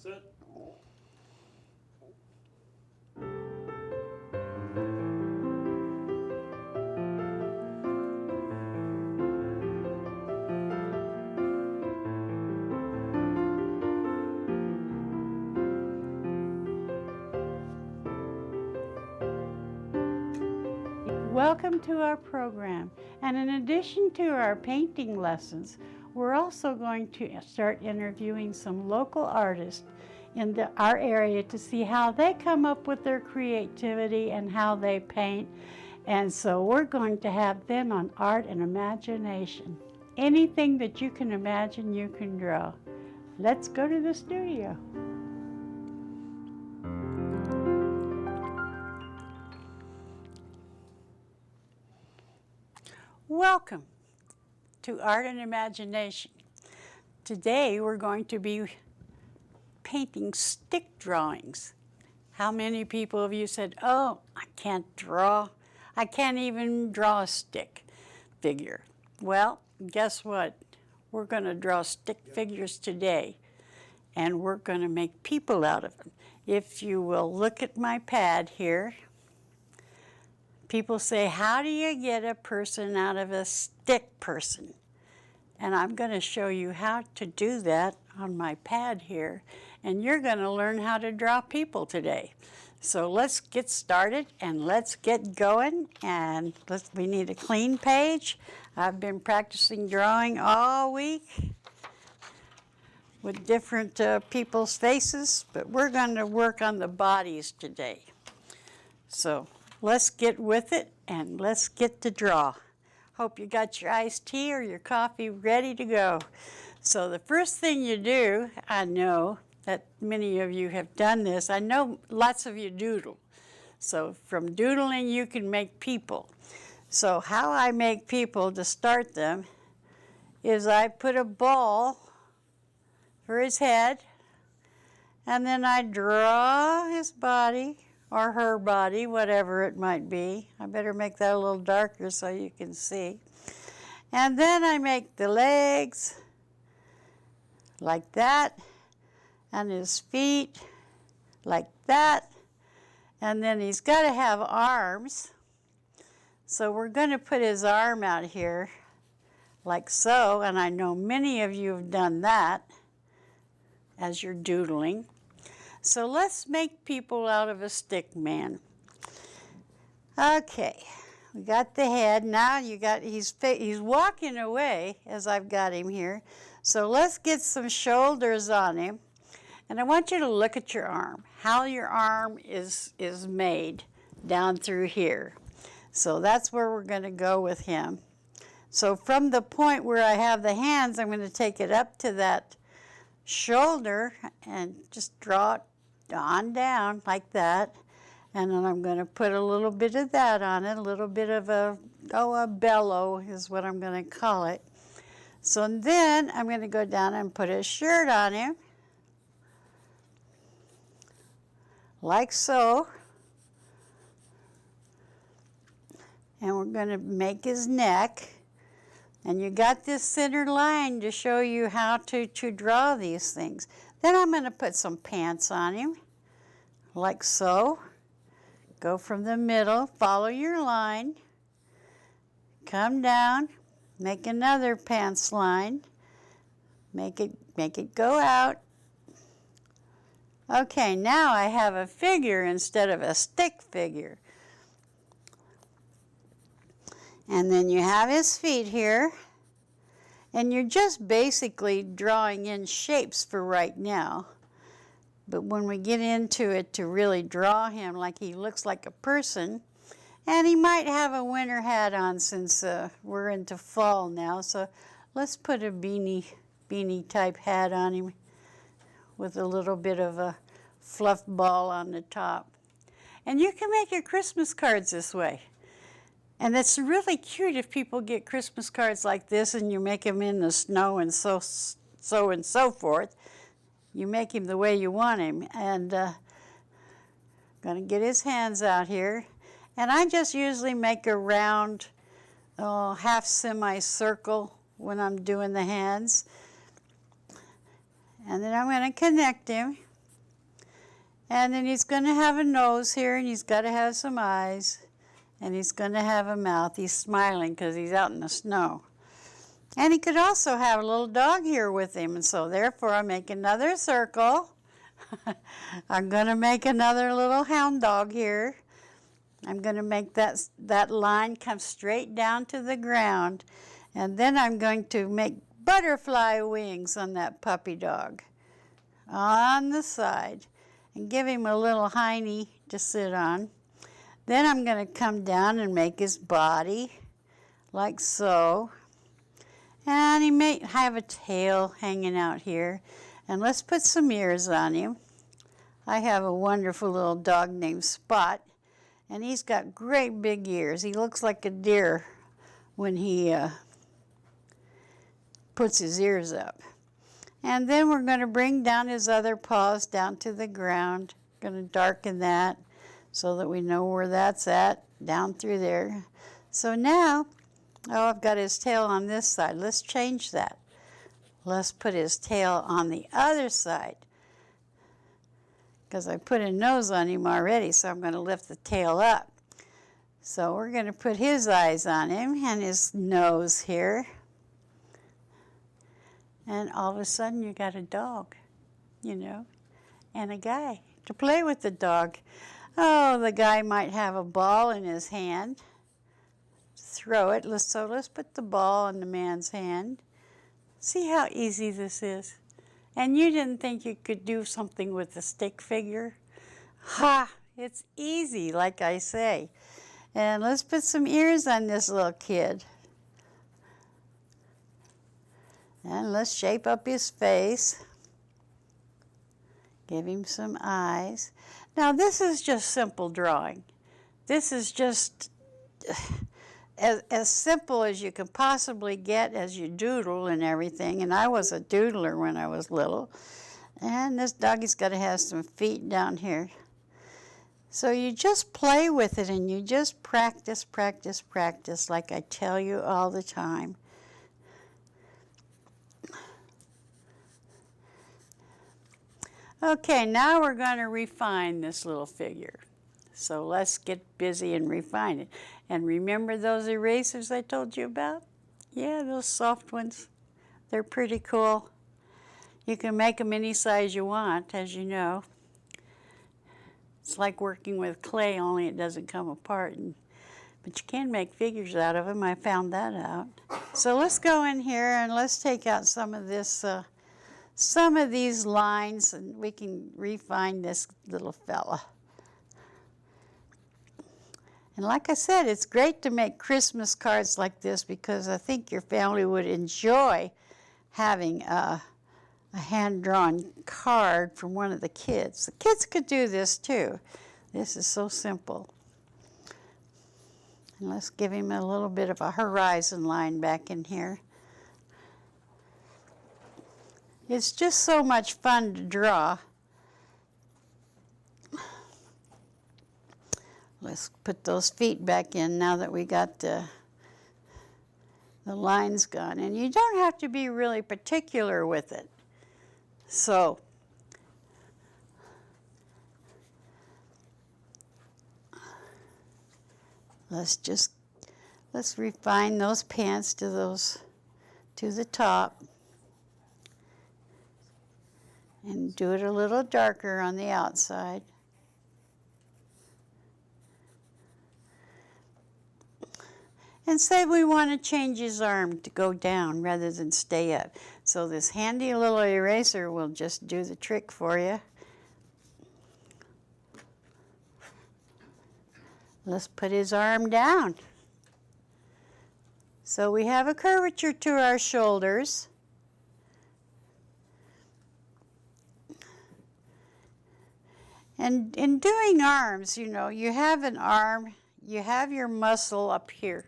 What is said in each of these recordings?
Set. Welcome to our program, and in addition to our painting lessons, we're also going to start interviewing some local artists in our area to see how they come up with their creativity and how they paint. And so we're going to have them on art and imagination. Anything that you can imagine, you can draw. Let's go to the studio. Welcome to Art and Imagination. Today we're going to be painting stick drawings. How many people of you said, oh, I can't draw. I can't even draw a stick figure. Well, guess what? We're going to draw stick figures today, and we're going to make people out of them. If you will look at my pad here, people say, how do you get a person out of a stick person? And I'm going to show you how to do that on my pad here. And you're going to learn how to draw people today. So let's get started and let's get going. And we need a clean page. I've been practicing drawing all week with different people's faces, but we're going to work on the bodies today. So let's get with it and let's get to draw. Hope you got your iced tea or your coffee ready to go. So the first thing you do, I know that many of you have done this. I know lots of you doodle. So from doodling you can make people. So how I make people to start them is I put a ball for his head, and then I draw his body or her body, whatever it might be. I better make that a little darker so you can see. And then I make the legs like that, and his feet like that. And then he's got to have arms. So we're going to put his arm out here like so, and I know many of you have done that as you're doodling. So let's make people out of a stick man. Okay, we got the head. Now he's walking away as I've got him here. So let's get some shoulders on him. And I want you to look at your arm, how your arm is made down through here. So that's where we're going to go with him. So from the point where I have the hands, I'm going to take it up to that shoulder and just draw it on down like that. And then I'm going to put a little bit of that on it, a little bit of a bellow is what I'm going to call it. So then I'm going to go down and put a shirt on him, like so. And we're going to make his neck. And you got this center line to show you how to draw these things. Then I'm going to put some pants on him, like so. Go from the middle, follow your line, come down, make another pants line, make it go out. Okay, now I have a figure instead of a stick figure. And then you have his feet here. And you're just basically drawing in shapes for right now. But when we get into it to really draw him like he looks like a person, and he might have a winter hat on since we're into fall now. So let's put a beanie type hat on him with a little bit of a fluff ball on the top. And you can make your Christmas cards this way. And it's really cute if people get Christmas cards like this and you make them in the snow and so forth. You make him the way you want him. And going to get his hands out here. And I just usually make a round half semicircle when I'm doing the hands. And then I'm going to connect him And then he's going to have a nose here, and he's got to have some eyes, and he's going to have a mouth. He's smiling because he's out in the snow. And he could also have a little dog here with him, and so therefore I make another circle. I'm going to make another little hound dog here. I'm going to make that line come straight down to the ground, and then I'm going to make butterfly wings on that puppy dog on the side and give him a little hiney to sit on. Then I'm going to come down and make his body like so. And he may have a tail hanging out here. And let's put some ears on him. I have a wonderful little dog named Spot, and he's got great big ears. He looks like a deer when he puts his ears up. And then we're going to bring down his other paws down to the ground. Going to darken that so that we know where that's at, down through there. So now, I've got his tail on this side. Let's change that. Let's put his tail on the other side, because I put a nose on him already, so I'm going to lift the tail up. So we're going to put his eyes on him and his nose here. And all of a sudden you got a dog, you know, and a guy to play with the dog. Oh, the guy might have a ball in his hand. Throw it. So let's put the ball in the man's hand. See how easy this is? And you didn't think you could do something with a stick figure? Ha! It's easy, like I say. And let's put some ears on this little kid. And let's shape up his face. Give him some eyes. Now this is just simple drawing. This is just as simple as you can possibly get as you doodle and everything. And I was a doodler when I was little. And this doggy's got to have some feet down here. So you just play with it and you just practice, practice, practice, like I tell you all the time. Okay, now we're going to refine this little figure. So let's get busy and refine it. And remember those erasers I told you about? Yeah, those soft ones. They're pretty cool. You can make them any size you want, as you know. It's like working with clay, only it doesn't come apart. But you can make figures out of them. I found that out. So let's go in here and let's take out some of this, some of these lines, and we can refine this little fella. And like I said, it's great to make Christmas cards like this because I think your family would enjoy having a hand-drawn card from one of the kids. The kids could do this too. This is so simple. And let's give him a little bit of a horizon line back in here. It's just so much fun to draw. Let's put those feet back in now that we got the lines gone. And you don't have to be really particular with it. So, let's refine those pants to the top. And do it a little darker on the outside. And say we want to change his arm to go down rather than stay up. So this handy little eraser will just do the trick for you. Let's put his arm down. So we have a curvature to our shoulders. And in doing arms, you know, you have an arm, you have your muscle up here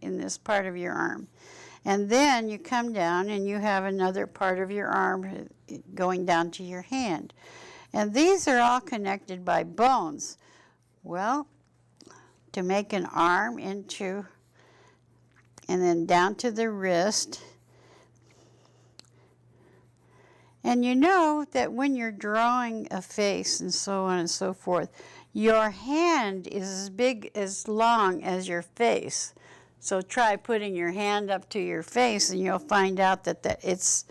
in this part of your arm. And then you come down and you have another part of your arm going down to your hand. And these are all connected by bones. Well, to make an arm into, and then down to the wrist, And you know that when you're drawing a face and so on and so forth, your hand is as big, as long as your face. So try putting your hand up to your face and you'll find out that it's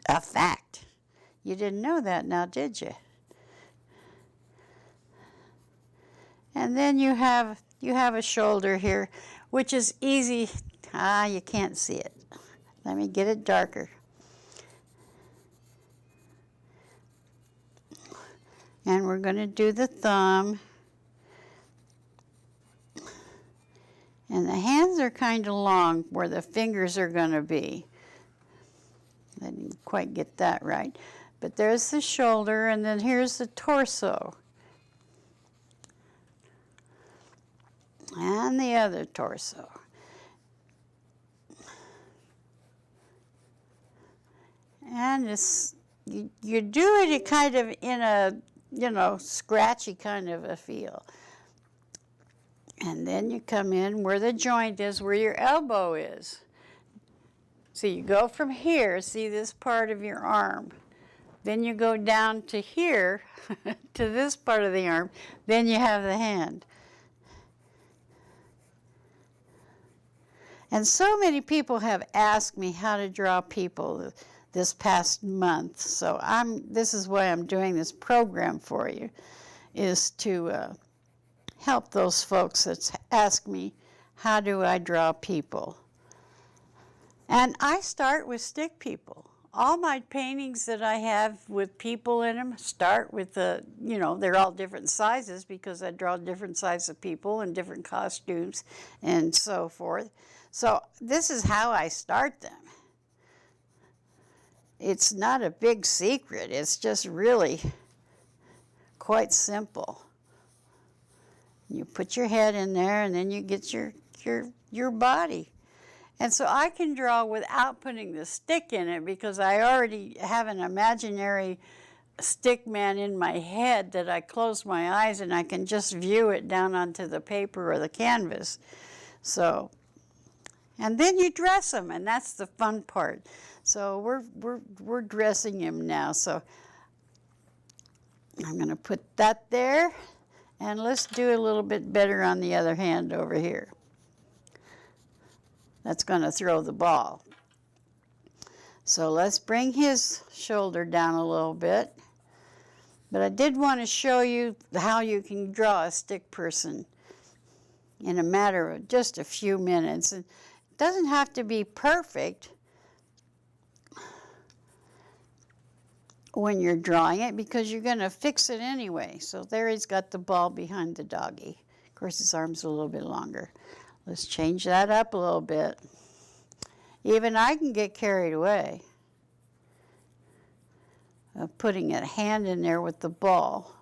a fact. You didn't know that now, did you? And then you have a shoulder here, which is easy. You can't see it. Let me get it darker. And we're going to do the thumb. And the hands are kind of long where the fingers are going to be. I didn't quite get that right. But there's the shoulder, and then here's the torso. And the other torso. And it's, you do it kind of in a, scratchy kind of a feel. And then you come in where the joint is, where your elbow is. So you go from here, see this part of your arm. Then you go down to here, to this part of the arm. Then you have the hand. And so many people have asked me how to draw people this past month. So this is why I'm doing this program for you, is to help those folks that ask me, how do I draw people? And I start with stick people. All my paintings that I have with people in them start with they're all different sizes because I draw different sizes of people and different costumes and so forth. So this is how I start them. It's not a big secret. It's just really quite simple. You put your head in there and then you get your body. And so I can draw without putting the stick in it because I already have an imaginary stick man in my head that I close my eyes and I can just view it down onto the paper or the canvas. So, and then you dress them, and that's the fun part. So we're dressing him now. So I'm going to put that there, and let's do a little bit better on the other hand over here. That's going to throw the ball. So let's bring his shoulder down a little bit. But I did want to show you how you can draw a stick person in a matter of just a few minutes. And it doesn't have to be perfect when you're drawing it because you're going to fix it anyway. So there he's got the ball behind the doggy. Of course, his arm's a little bit longer. Let's change that up a little bit. Even I can get carried away of putting a hand in there with the ball.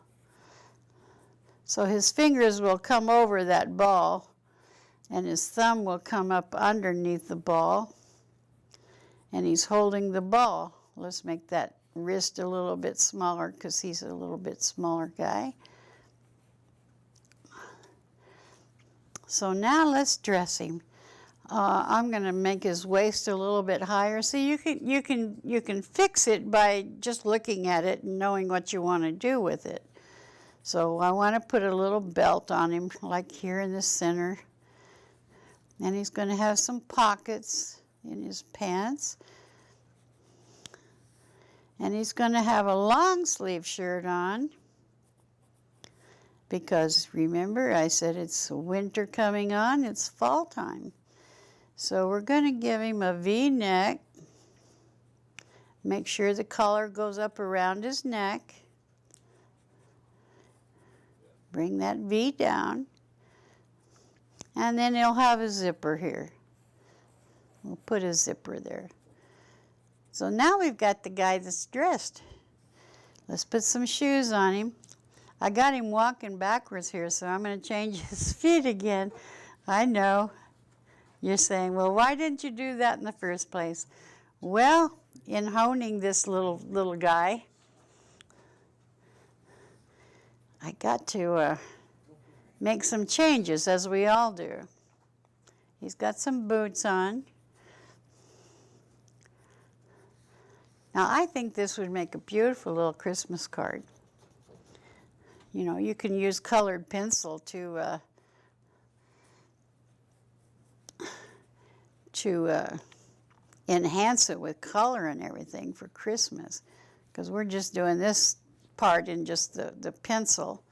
So his fingers will come over that ball and his thumb will come up underneath the ball and he's holding the ball. Let's make that wrist a little bit smaller because he's a little bit smaller guy. So now let's dress him. I'm going to make his waist a little bit higher. So you can fix it by just looking at it and knowing what you want to do with it. So I want to put a little belt on him, like here in the center. And he's going to have some pockets in his pants. And he's going to have a long sleeve shirt on. Because remember, I said it's winter coming on, it's fall time. So we're going to give him a V-neck. Make sure the collar goes up around his neck. Bring that V down. And then he'll have a zipper here. We'll put a zipper there. So now we've got the guy that's dressed. Let's put some shoes on him. I got him walking backwards here, so I'm going to change his feet again. I know. You're saying, well, why didn't you do that in the first place? Well, in honing this little guy, I got to make some changes, as we all do. He's got some boots on. Now, I think this would make a beautiful little Christmas card. You know, you can use colored pencil to enhance it with color and everything for Christmas, because we're just doing this part in just the pencil.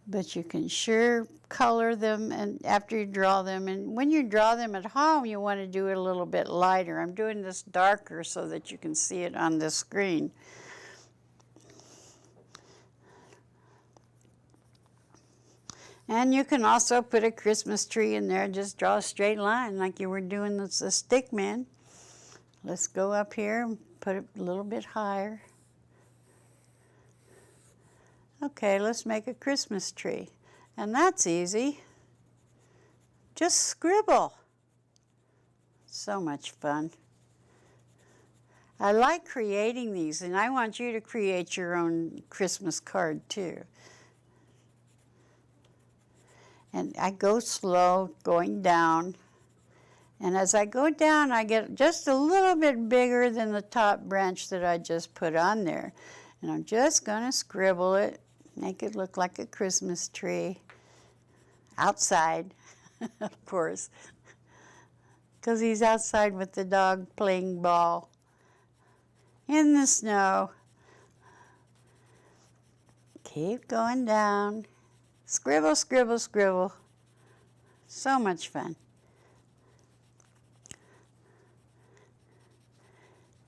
But you can sure color them and after you draw them. And when you draw them at home, you want to do it a little bit lighter. I'm doing this darker so that you can see it on the screen. And you can also put a Christmas tree in there. Just draw a straight line like you were doing the stick man. Let's go up here and put it a little bit higher. Okay, let's make a Christmas tree. And that's easy. Just scribble. So much fun. I like creating these, and I want you to create your own Christmas card too. And I go slow, going down. And as I go down, I get just a little bit bigger than the top branch that I just put on there. And I'm just going to scribble it, make it look like a Christmas tree. Outside, of course, because he's outside with the dog playing ball in the snow. Keep going down. Scribble, scribble, scribble. So much fun.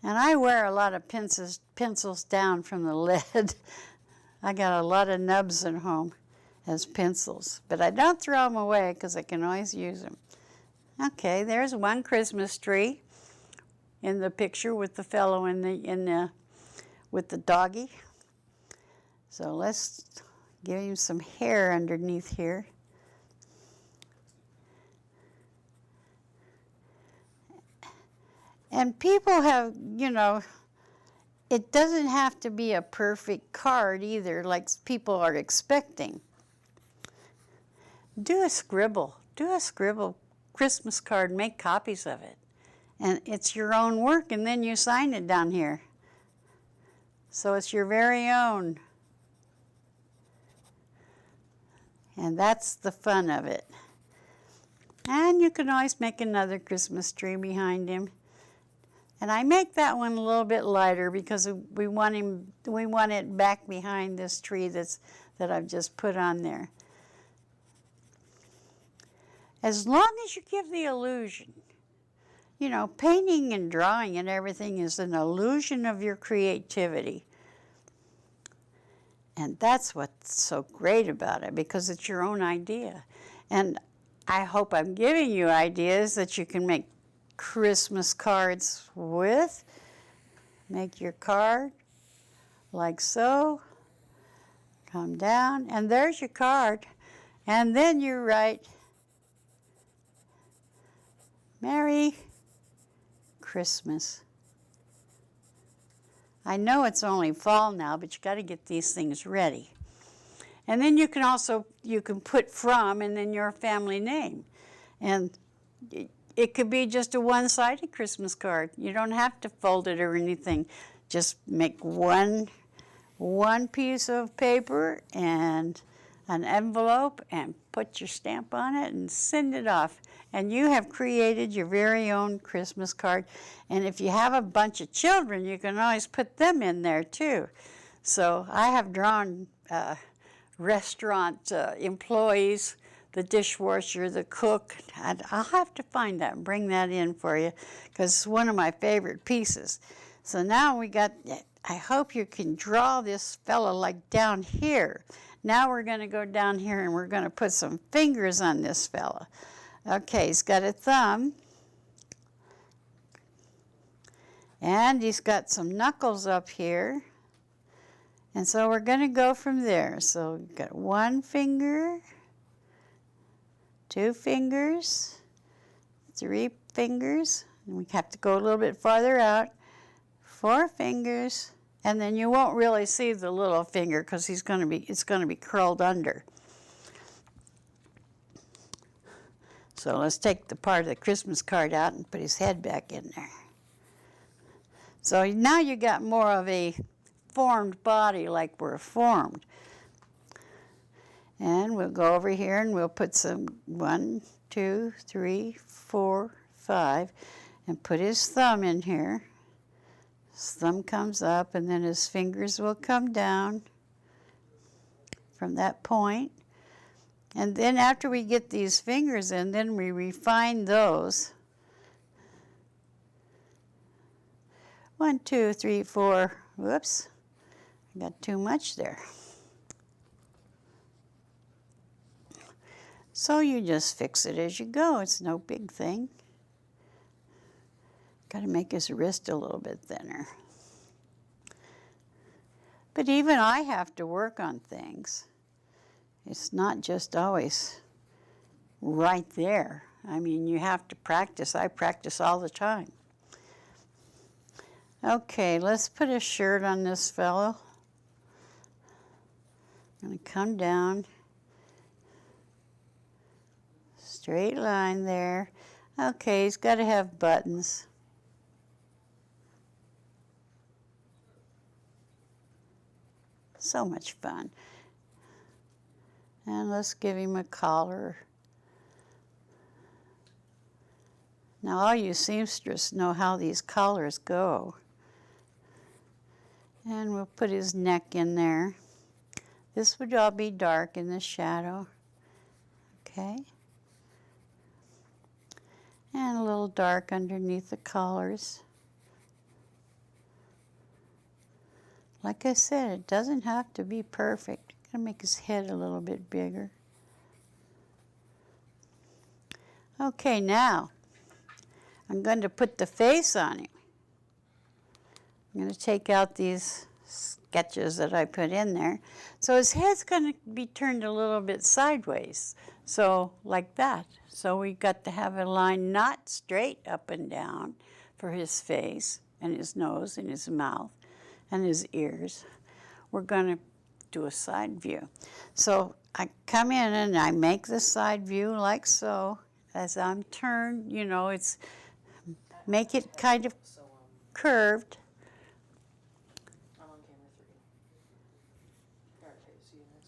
And I wear a lot of pencils down from the lid. I got a lot of nubs at home as pencils, but I don't throw them away because I can always use them. Okay, there's one Christmas tree in the picture with the fellow with the doggy. So let's give him some hair underneath here. And people have, you know, it doesn't have to be a perfect card either, like people are expecting. Do a scribble Christmas card, make copies of it. And it's your own work, and then you sign it down here. So it's your very own. And that's the fun of it. And you can always make another Christmas tree behind him. And I make that one a little bit lighter because we want it back behind this tree that I've just put on there. As long as you give the illusion. You know, painting and drawing and everything is an illusion of your creativity. And that's what's so great about it, because it's your own idea. And I hope I'm giving you ideas that you can make Christmas cards with. Make your card like so. Come down, and there's your card. And then you write, Merry Christmas. I know it's only fall now, but you got to get these things ready. And then you can put from and then your family name. And it could be just a one-sided Christmas card. You don't have to fold it or anything. Just make one piece of paper and an envelope and put your stamp on it and send it off. And you have created your very own Christmas card. And if you have a bunch of children, you can always put them in there too. So I have drawn restaurant employees, the dishwasher, the cook. I'll have to find that and bring that in for you because it's one of my favorite pieces. So now we got, I hope you can draw this fella like down here. Now we're going to go down here and we're going to put some fingers on this fella. Okay, he's got a thumb. And he's got some knuckles up here. And so we're going to go from there. So we've got one finger, two fingers, three fingers. And we have to go a little bit farther out. 4 fingers. And then you won't really see the little finger because it's going to be curled under. So let's take the part of the Christmas card out and put his head back in there. So now you got more of a formed body like we're formed. And we'll go over here and we'll put some 1, 2, 3, 4, 5, and put his thumb in here. His thumb comes up and then his fingers will come down from that point. And then after we get these fingers in, then we refine those. 1, 2, 3, 4, whoops, I got too much there. So you just fix it as you go. It's no big thing. Got to make his wrist a little bit thinner. But even I have to work on things. It's not just always right there. I mean, you have to practice. I practice all the time. Okay, let's put a shirt on this fellow. I'm going to come down. Straight line there. Okay, he's got to have buttons. So much fun. And let's give him a collar. Now all you seamstresses know how these collars go. And we'll put his neck in there. This would all be dark in the shadow. Okay. And a little dark underneath the collars. Like I said, it doesn't have to be perfect. I'm going to make his head a little bit bigger. Okay, now I'm going to put the face on him. I'm going to take out these sketches that I put in there. So his head's going to be turned a little bit sideways. So like that. So we got to have a line not straight up and down for his face and his nose and his mouth and his ears. We're going to do a side view. So I come in and I make the side view like so. As I'm turned, you know, it's make it kind of curved.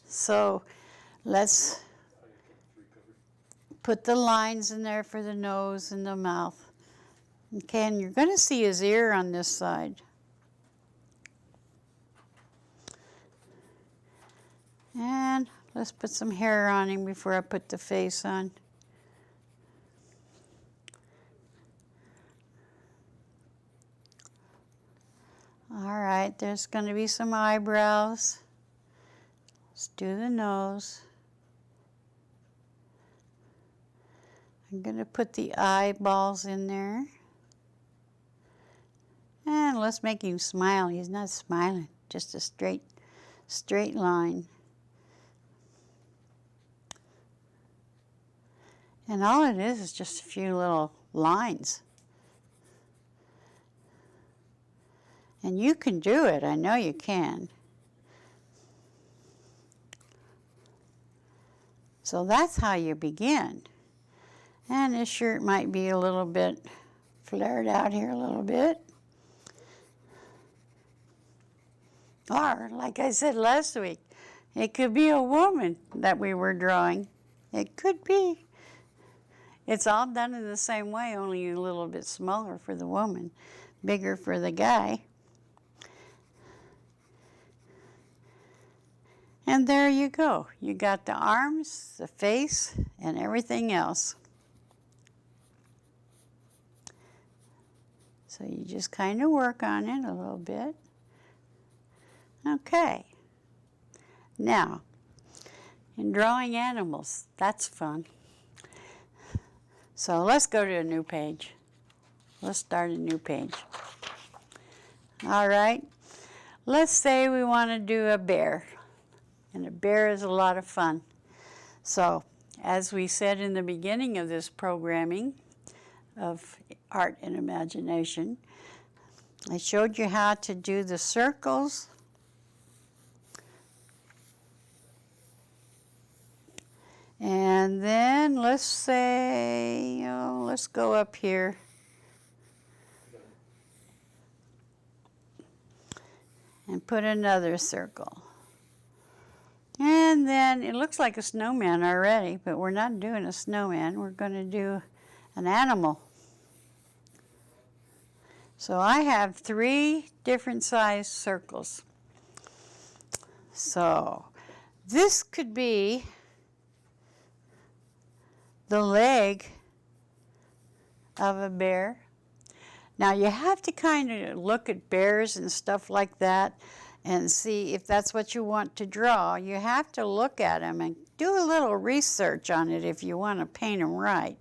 So let's put the lines in there for the nose and the mouth. Okay, and you're going to see his ear on this side. And let's put some hair on him before I put the face on. All right, there's going to be some eyebrows. Let's do the nose. I'm going to put the eyeballs in there. And let's make him smile. He's not smiling, just a straight line. And all it is just a few little lines. And you can do it. I know you can. So that's how you begin. And this shirt might be a little bit flared out here a little bit. Or, like I said last week, it could be a woman that we were drawing. It could be. It's all done in the same way, only a little bit smaller for the woman, bigger for the guy. And there you go. You got the arms, the face, and everything else. So you just kind of work on it a little bit. Okay. Now, in drawing animals, that's fun. So let's go to a new page. Let's start a new page. All right. Let's say we want to do a bear. And a bear is a lot of fun. So, as we said in the beginning of this programming of Art and Imagination, I showed you how to do the circles. And then let's say, let's go up here. And put another circle. And then it looks like a snowman already, but we're not doing a snowman. We're going to do an animal. So I have 3 different size circles. So this could be the leg of a bear. Now you have to kind of look at bears and stuff like that and see if that's what you want to draw. You have to look at them and do a little research on it if you want to paint them right.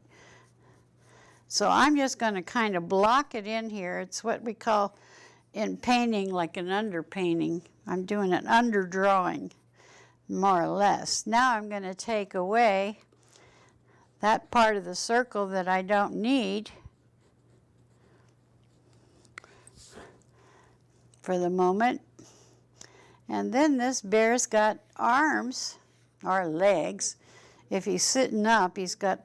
So I'm just going to kind of block it in here. It's what we call in painting like an underpainting. I'm doing an underdrawing, more or less. Now I'm going to take away that part of the circle that I don't need for the moment. And then this bear's got arms or legs. If he's sitting up, he's got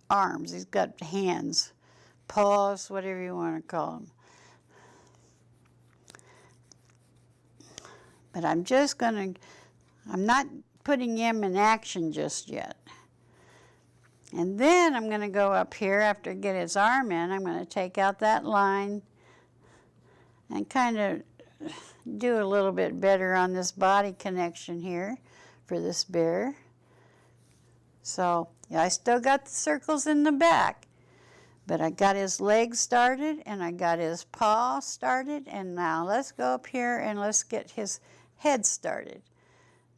arms, he's got hands, paws, whatever you want to call them. But I'm not putting him in action just yet. And then I'm going to go up here after I get his arm in. I'm going to take out that line and kind of do a little bit better on this body connection here for this bear. So yeah, I still got the circles in the back, but I got his legs started and I got his paw started, and now let's go up here and let's get his head started.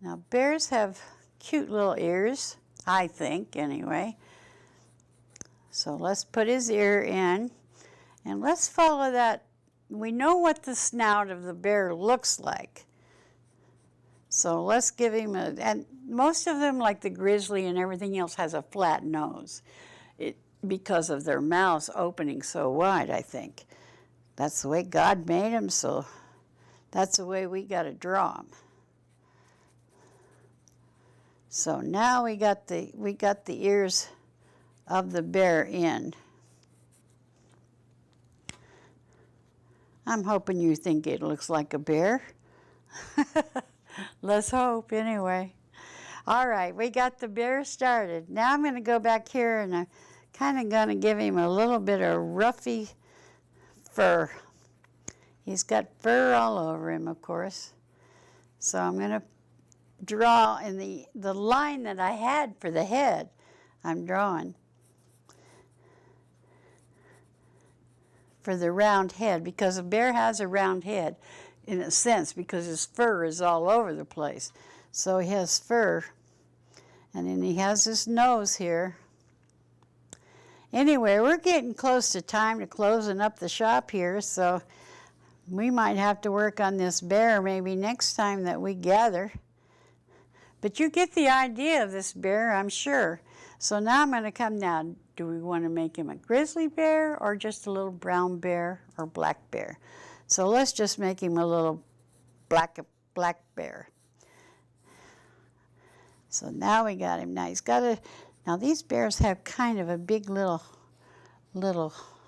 Now bears have cute little ears, I think anyway. So let's put his ear in and let's follow that. We know what the snout of the bear looks like. So let's give him and most of them, like the grizzly and everything else, has a flat nose. Because of their mouths opening so wide, I think. That's the way God made them, so that's the way we got to draw them. So now we got the ears of the bear in. I'm hoping you think it looks like a bear. Let's hope, anyway. All right, we got the bear started. Now I'm going to go back here and I'm kind of going to give him a little bit of ruffy fur. He's got fur all over him, of course. So I'm going to draw in the line that I had for the head. I'm drawing for the round head, because a bear has a round head in a sense because his fur is all over the place. So he has fur, and then he has his nose here. Anyway, we're getting close to time to closing up the shop here, so we might have to work on this bear maybe next time that we gather. But you get the idea of this bear, I'm sure. So now I'm going to come down. Do we want to make him a grizzly bear or just a little brown bear or black bear? So let's just make him a little black bear. So now we got him. Now he's got a. Now these bears have kind of a big little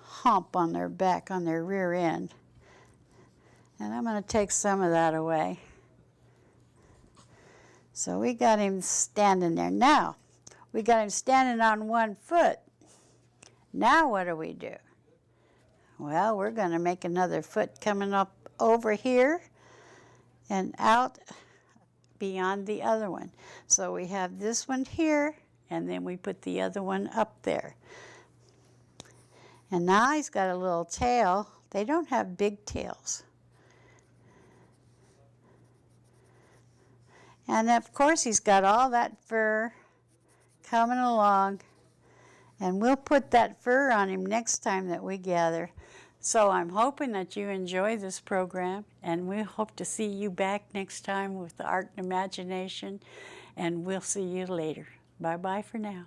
hump on their back, on their rear end. And I'm going to take some of that away. So we got him standing there. Now, we got him standing on one foot. Now what do we do? Well, we're going to make another foot coming up over here and out beyond the other one. So we have this one here, and then we put the other one up there. And now he's got a little tail. They don't have big tails. And of course he's got all that fur coming along, and we'll put that fur on him next time that we gather. So I'm hoping that you enjoy this program, and we hope to see you back next time with the Art and Imagination, and we'll see you later. Bye-bye for now.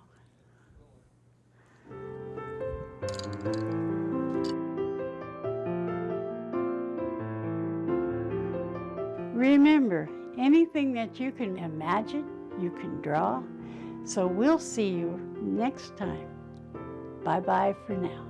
Remember, anything that you can imagine, you can draw. So we'll see you next time. Bye-bye for now.